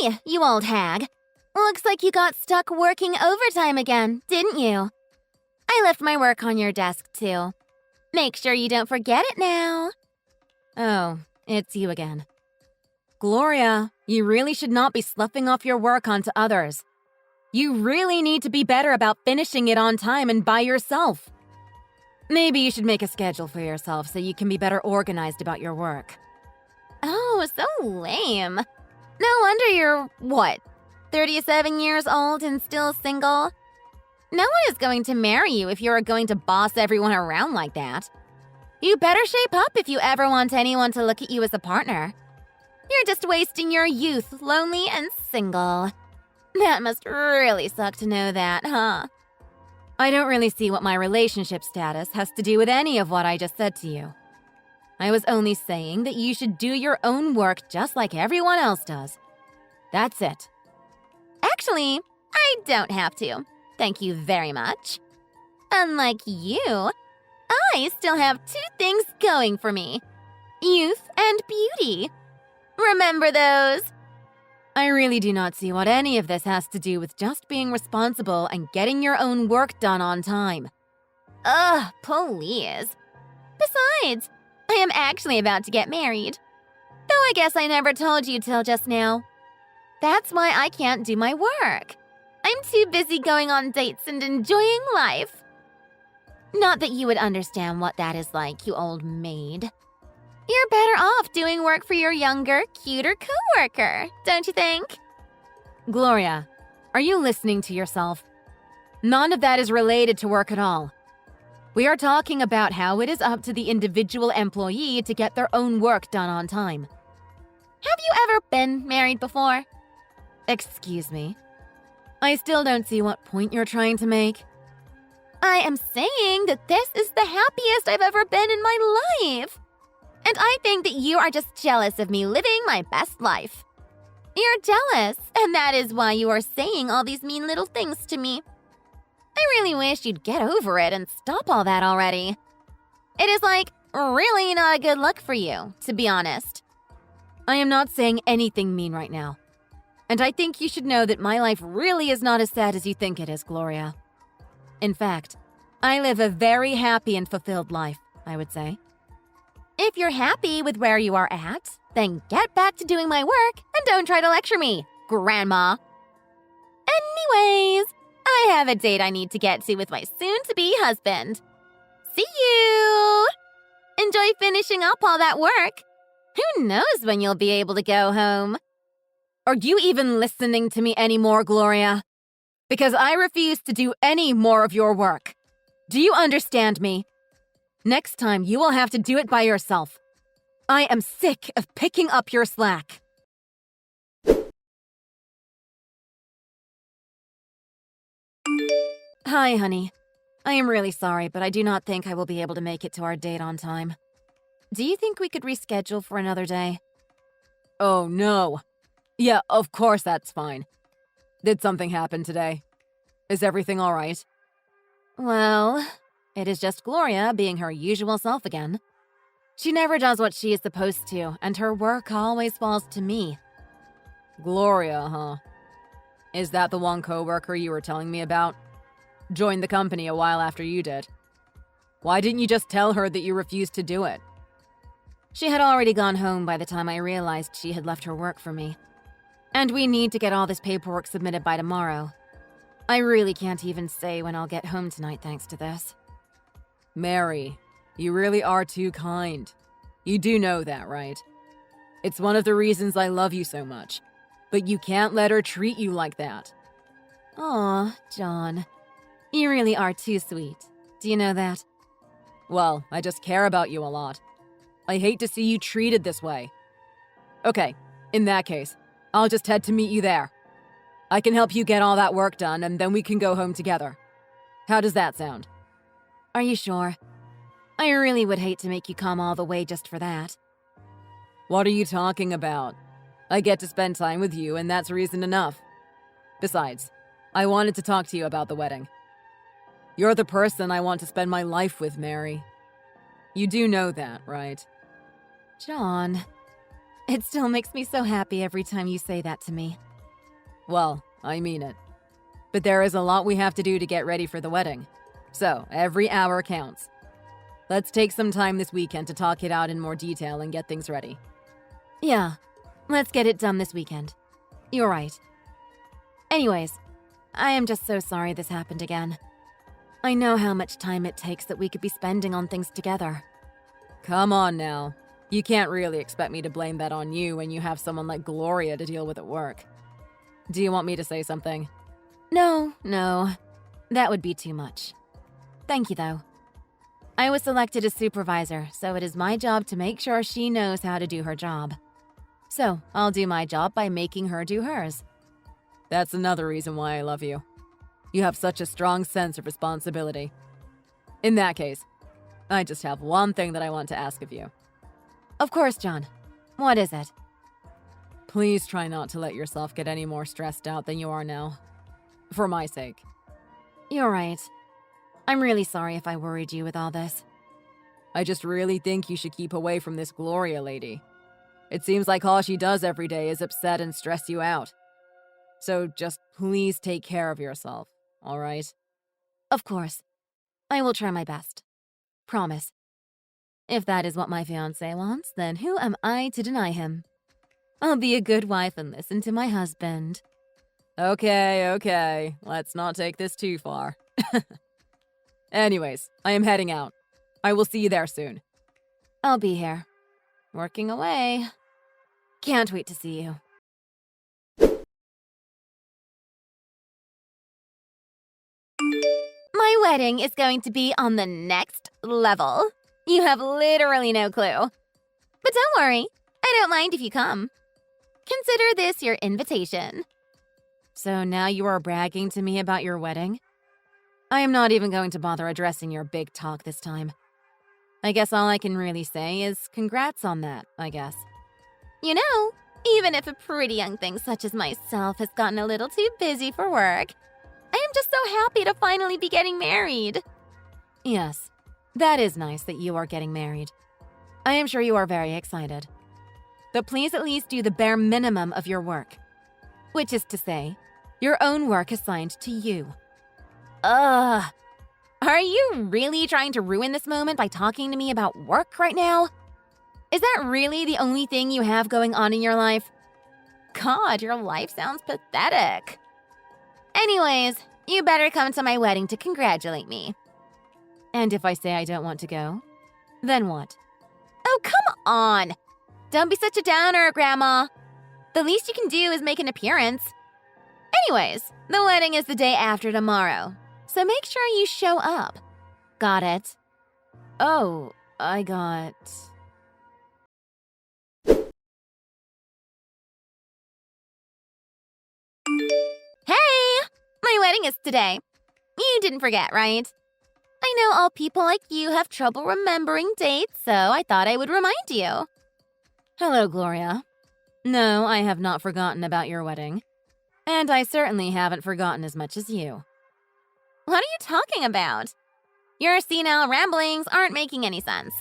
Hey, you old hag. Looks like you got stuck working overtime again, didn't you? I left my work on your desk, too. Make sure you don't forget it now. Oh, it's you again. Gloria, you really should not be sloughing off your work onto others. You really need to be better about finishing it on time and by yourself. Maybe you should make a schedule for yourself so you can be better organized about your work. Oh, so lame. No wonder you're, 37 years old and still single? No one is going to marry you if you're going to boss everyone around like that. You better shape up if you ever want anyone to look at you as a partner. You're just wasting your youth, lonely and single. That must really suck to know that, huh? I don't really see what my relationship status has to do with any of what I just said to you. I was only saying that you should do your own work just like everyone else does. That's it. Actually, I don't have to. Thank you very much. Unlike you, I still have two things going for me. Youth and beauty. Remember those? I really do not see what any of this has to do with just being responsible and getting your own work done on time. Ugh, please. Besides, I am actually about to get married. Though I guess I never told you till just now. That's why I can't do my work. I'm too busy going on dates and enjoying life. Not that you would understand what that is like, you old maid. You're better off doing work for your younger, cuter coworker, don't you think? Gloria, are you listening to yourself? None of that is related to work at all. We are talking about how it is up to the individual employee to get their own work done on time. Have you ever been married before? Excuse me. I still don't see what point you're trying to make. I am saying that this is the happiest I've ever been in my life. And I think that you are just jealous of me living my best life. You're jealous, and that is why you are saying all these mean little things to me. I really wish you'd get over it and stop all that already. It is really not a good look for you, to be honest. I am not saying anything mean right now. And I think you should know that my life really is not as sad as you think it is, Gloria. In fact, I live a very happy and fulfilled life, I would say. If you're happy with where you are at, then get back to doing my work and don't try to lecture me, Grandma. Anyways, I have a date I need to get to with my soon-to-be husband. See you! Enjoy finishing up all that work. Who knows when you'll be able to go home? Are you even listening to me anymore, Gloria? Because I refuse to do any more of your work. Do you understand me? Next time, you will have to do it by yourself. I am sick of picking up your slack. Hi, honey. I am really sorry, but I do not think I will be able to make it to our date on time. Do you think we could reschedule for another day? Oh, no. Yeah, of course that's fine. Did something happen today? Is everything all right? Well, it is just Gloria being her usual self again. She never does what she is supposed to, and her work always falls to me. Gloria, huh? Is that the one coworker you were telling me about? Joined the company a while after you did. Why didn't you just tell her that you refused to do it? She had already gone home by the time I realized she had left her work for me. And we need to get all this paperwork submitted by tomorrow. I really can't even say when I'll get home tonight thanks to this. Mary, you really are too kind. You do know that, right? It's one of the reasons I love you so much. But you can't let her treat you like that. Aw, John. You really are too sweet. Do you know that? Well, I just care about you a lot. I hate to see you treated this way. Okay, in that case, I'll just head to meet you there. I can help you get all that work done, and then we can go home together. How does that sound? Are you sure? I really would hate to make you come all the way just for that. What are you talking about? I get to spend time with you, and that's reason enough. Besides, I wanted to talk to you about the wedding. You're the person I want to spend my life with, Mary. You do know that, right? John, it still makes me so happy every time you say that to me. Well, I mean it. But there is a lot we have to do to get ready for the wedding. So, every hour counts. Let's take some time this weekend to talk it out in more detail and get things ready. Yeah, let's get it done this weekend. You're right. Anyways, I am just so sorry this happened again. I know how much time it takes that we could be spending on things together. Come on now. You can't really expect me to blame that on you when you have someone like Gloria to deal with at work. Do you want me to say something? No. That would be too much. Thank you, though. I was selected as supervisor, so it is my job to make sure she knows how to do her job. So, I'll do my job by making her do hers. That's another reason why I love you. You have such a strong sense of responsibility. In that case, I just have one thing that I want to ask of you. Of course, John. What is it? Please try not to let yourself get any more stressed out than you are now. For my sake. You're right. I'm really sorry if I worried you with all this. I just really think you should keep away from this Gloria lady. It seems like all she does every day is upset and stress you out. So just please take care of yourself, all right? Of course. I will try my best. Promise. If that is what my fiancé wants, then who am I to deny him? I'll be a good wife and listen to my husband. Okay. Let's not take this too far. Anyways, I am heading out. I will see you there soon. I'll be here. Working away. Can't wait to see you. My wedding is going to be on the next level. You have literally no clue. But don't worry, I don't mind if you come. Consider this your invitation. So now you are bragging to me about your wedding? I am not even going to bother addressing your big talk this time. I guess all I can really say is congrats on that, I guess. You know, even if a pretty young thing such as myself has gotten a little too busy for work, I am just so happy to finally be getting married. Yes, that is nice that you are getting married. I am sure you are very excited. But please at least do the bare minimum of your work. Which is to say, your own work assigned to you. Ugh. Are you really trying to ruin this moment by talking to me about work right now? Is that really the only thing you have going on in your life? God, your life sounds pathetic. Anyways, you better come to my wedding to congratulate me. And if I say I don't want to go, then what? Oh, come on. Don't be such a downer, Grandma. The least you can do is make an appearance. Anyways, the wedding is the day after tomorrow, so make sure you show up. Got it? Oh, I got... Hey! My wedding is today. You didn't forget, right? I know all people like you have trouble remembering dates, so I thought I would remind you. Hello, Gloria. No, I have not forgotten about your wedding. And I certainly haven't forgotten as much as you. What are you talking about? Your senile ramblings aren't making any sense.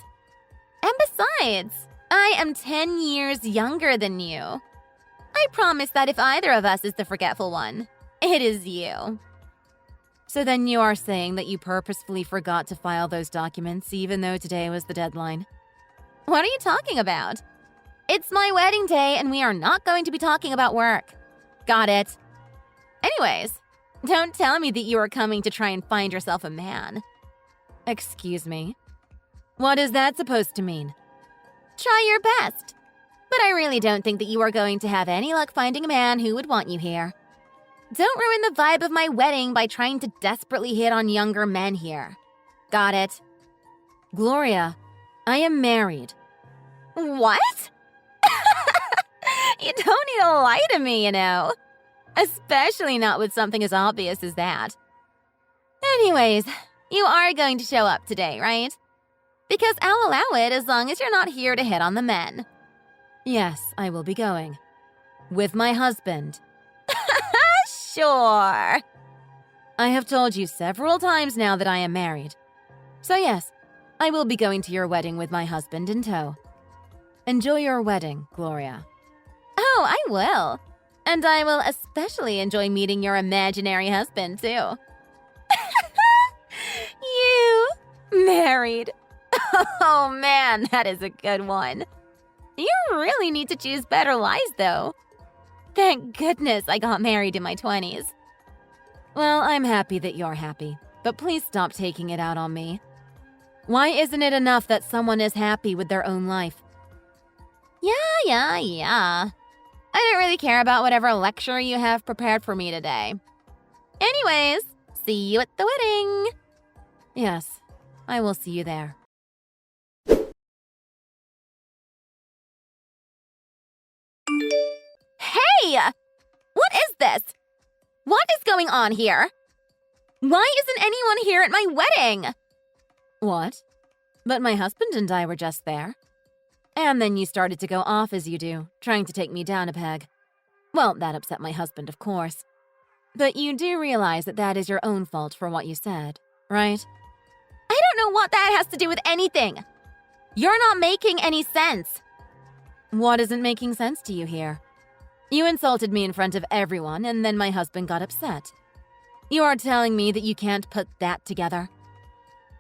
And besides, I am 10 years younger than you. I promise that if either of us is the forgetful one, it is you. So then you are saying that you purposefully forgot to file those documents even though today was the deadline? What are you talking about? It's my wedding day and we are not going to be talking about work. Got it. Anyways, don't tell me that you are coming to try and find yourself a man. Excuse me? What is that supposed to mean? Try your best. But I really don't think that you are going to have any luck finding a man who would want you here. Don't ruin the vibe of my wedding by trying to desperately hit on younger men here. Got it? Gloria, I am married. What? You don't need to lie to me, you know. Especially not with something as obvious as that. Anyways, you are going to show up today, right? Because I'll allow it as long as you're not here to hit on the men. Yes, I will be going. With my husband. Sure. I have told you several times now that I am married. So yes, I will be going to your wedding with my husband in tow. Enjoy your wedding, Gloria. Oh, I will. And I will especially enjoy meeting your imaginary husband, too. You married. Oh man, that is a good one. You really need to choose better lies, though. Thank goodness I got married in my 20s. Well, I'm happy that you're happy, but please stop taking it out on me. Why isn't it enough that someone is happy with their own life? Yeah. I don't really care about whatever lecture you have prepared for me today. Anyways, see you at the wedding. Yes, I will see you there. Hey! What is this? What is going on here? Why isn't anyone here at my wedding? What? But my husband and I were just there. And then you started to go off as you do, trying to take me down a peg. Well, that upset my husband, of course. But you do realize that that is your own fault for what you said, right? I don't know what that has to do with anything. You're not making any sense. What isn't making sense to you here? You insulted me in front of everyone, and then my husband got upset. You are telling me that you can't put that together?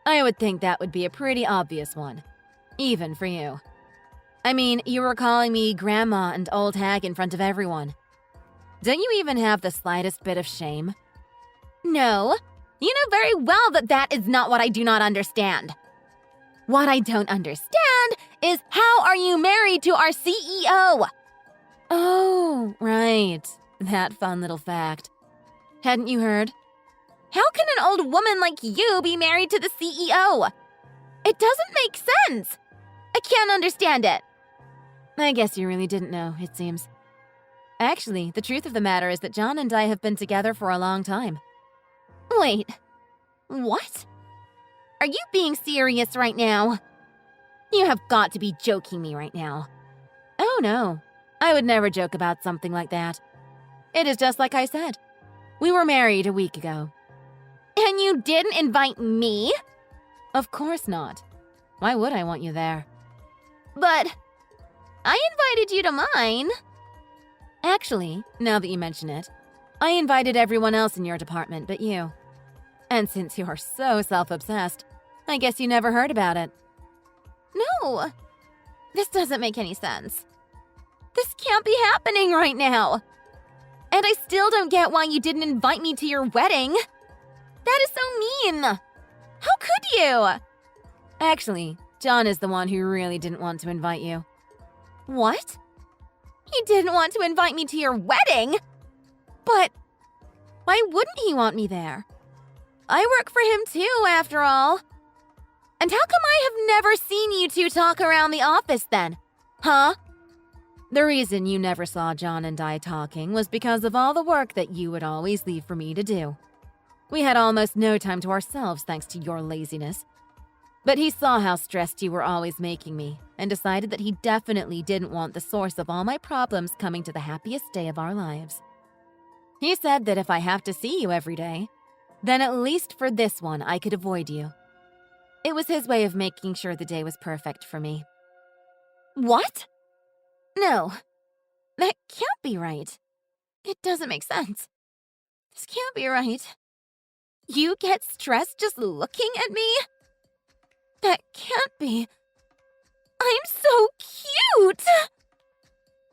I would think that would be a pretty obvious one, even for you. I mean, you were calling me grandma and old hag in front of everyone. Don't you even have the slightest bit of shame? No, you know very well that that is not what I do not understand. What I don't understand is how are you married to our CEO? Oh, right. That fun little fact. Hadn't you heard? How can an old woman like you be married to the CEO? It doesn't make sense. I can't understand it. I guess you really didn't know, it seems. Actually, the truth of the matter is that John and I have been together for a long time. Wait, what? Are you being serious right now? You have got to be joking me right now. Oh no, I would never joke about something like that. It is just like I said. We were married a week ago. And you didn't invite me? Of course not. Why would I want you there? But I invited you to mine. Actually, now that you mention it, I invited everyone else in your department but you. And since you are so self-obsessed, I guess you never heard about it. No, this doesn't make any sense. This can't be happening right now. And I still don't get why you didn't invite me to your wedding. That is so mean. How could you? Actually, John is the one who really didn't want to invite you. What? He didn't want to invite me to your wedding? But why wouldn't he want me there? I work for him too, after all. And how come I have never seen you two talk around the office then? Huh? The reason you never saw John and I talking was because of all the work that you would always leave for me to do. We had almost no time to ourselves thanks to your laziness. But he saw how stressed you were always making me and decided that he definitely didn't want the source of all my problems coming to the happiest day of our lives. He said that if I have to see you every day, then at least for this one I could avoid you. It was his way of making sure the day was perfect for me. What? No, that can't be right. It doesn't make sense. This can't be right. You get stressed just looking at me? That can't be. I'm so cute!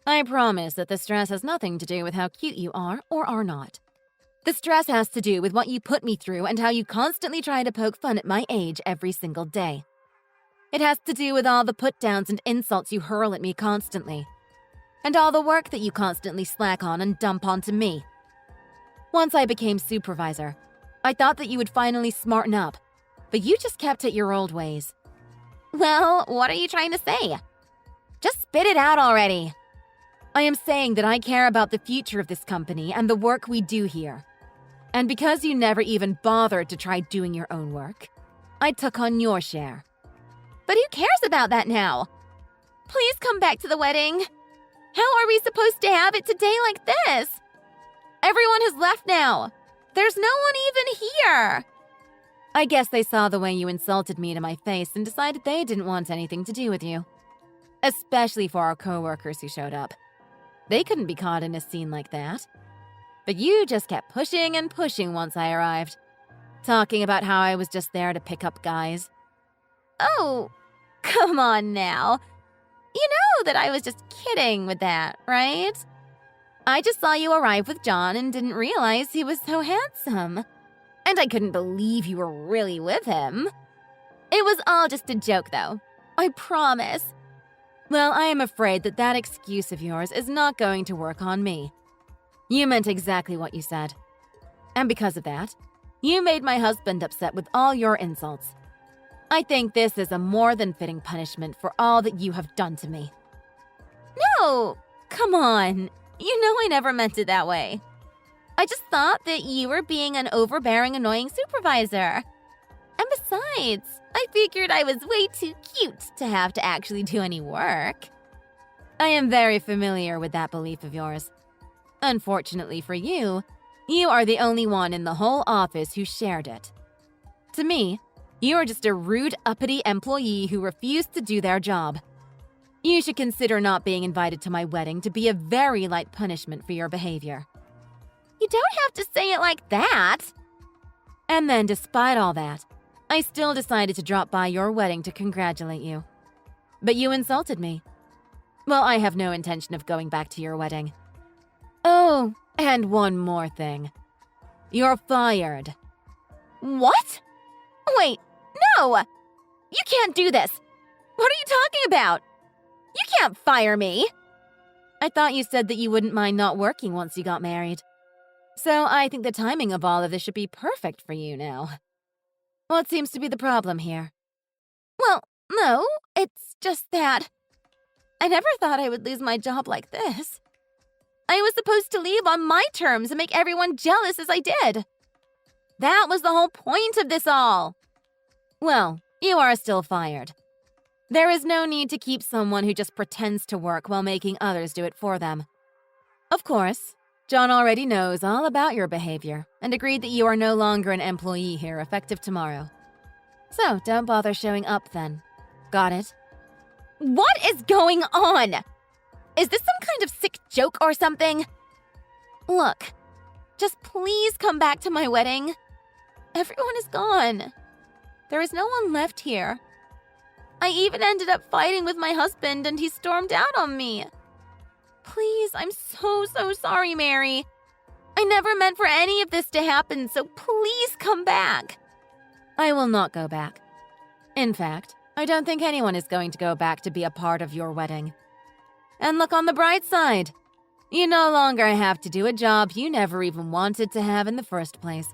I promise that the stress has nothing to do with how cute you are or are not. The stress has to do with what you put me through and how you constantly try to poke fun at my age every single day. It has to do with all the put-downs and insults you hurl at me constantly. And all the work that you constantly slack on and dump onto me. Once I became supervisor, I thought that you would finally smarten up, but you just kept at your old ways. Well, what are you trying to say? Just spit it out already. I am saying that I care about the future of this company and the work we do here. And because you never even bothered to try doing your own work, I took on your share. But who cares about that now? Please come back to the wedding. How are we supposed to have it today like this? Everyone has left now. There's no one even here. I guess they saw the way you insulted me to my face and decided they didn't want anything to do with you. Especially for our coworkers who showed up. They couldn't be caught in a scene like that. But you just kept pushing and pushing once I arrived, talking about how I was just there to pick up guys. Oh, come on now. You know that I was just kidding with that, right? I just saw you arrive with John and didn't realize he was so handsome. And I couldn't believe you were really with him. It was all just a joke, though. I promise. Well, I am afraid that that excuse of yours is not going to work on me. You meant exactly what you said. And because of that, you made my husband upset with all your insults. I think this is a more than fitting punishment for all that you have done to me. No, come on. You know I never meant it that way. I just thought that you were being an overbearing, annoying supervisor. And besides, I figured I was way too cute to have to actually do any work. I am very familiar with that belief of yours. Unfortunately for you, you are the only one in the whole office who shared it. To me, you are just a rude, uppity employee who refused to do their job. You should consider not being invited to my wedding to be a very light punishment for your behavior. You don't have to say it like that. And then, despite all that, I still decided to drop by your wedding to congratulate you. But you insulted me. Well, I have no intention of going back to your wedding. Oh, and one more thing. You're fired. What? Wait, no! You can't do this! What are you talking about? You can't fire me! I thought you said that you wouldn't mind not working once you got married. So I think the timing of all of this should be perfect for you now. What seems to be the problem here? Well, no, it's just that I never thought I would lose my job like this. I was supposed to leave on my terms and make everyone jealous as I did. That was the whole point of this all. Well, you are still fired. There is no need to keep someone who just pretends to work while making others do it for them. Of course, John already knows all about your behavior and agreed that you are no longer an employee here effective tomorrow. So don't bother showing up then. Got it? What is going on? Is this some kind of sick joke or something? Look, just please come back to my wedding. Everyone is gone. There is no one left here. I even ended up fighting with my husband and he stormed out on me. Please, I'm so sorry, Mary. I never meant for any of this to happen, so please come back. I will not go back. In fact, I don't think anyone is going to go back to be a part of your wedding. And look on the bright side. You no longer have to do a job you never even wanted to have in the first place.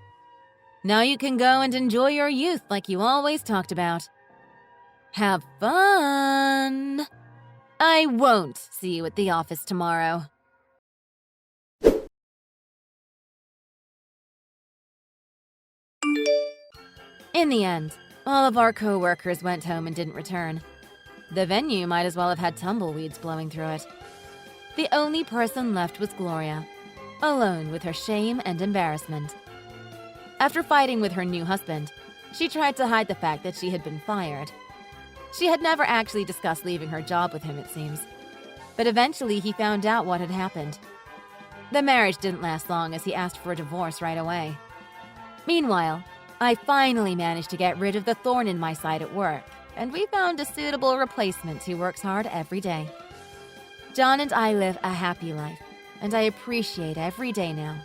Now you can go and enjoy your youth like you always talked about. Have fun! I won't see you at the office tomorrow. In the end, all of our co-workers went home and didn't return. The venue might as well have had tumbleweeds blowing through it. The only person left was Gloria, alone with her shame and embarrassment. After fighting with her new husband, she tried to hide the fact that she had been fired. She had never actually discussed leaving her job with him, it seems. But eventually he found out what had happened. The marriage didn't last long as he asked for a divorce right away. Meanwhile, I finally managed to get rid of the thorn in my side at work, and we found a suitable replacement who works hard every day. John and I live a happy life, and I appreciate every day now.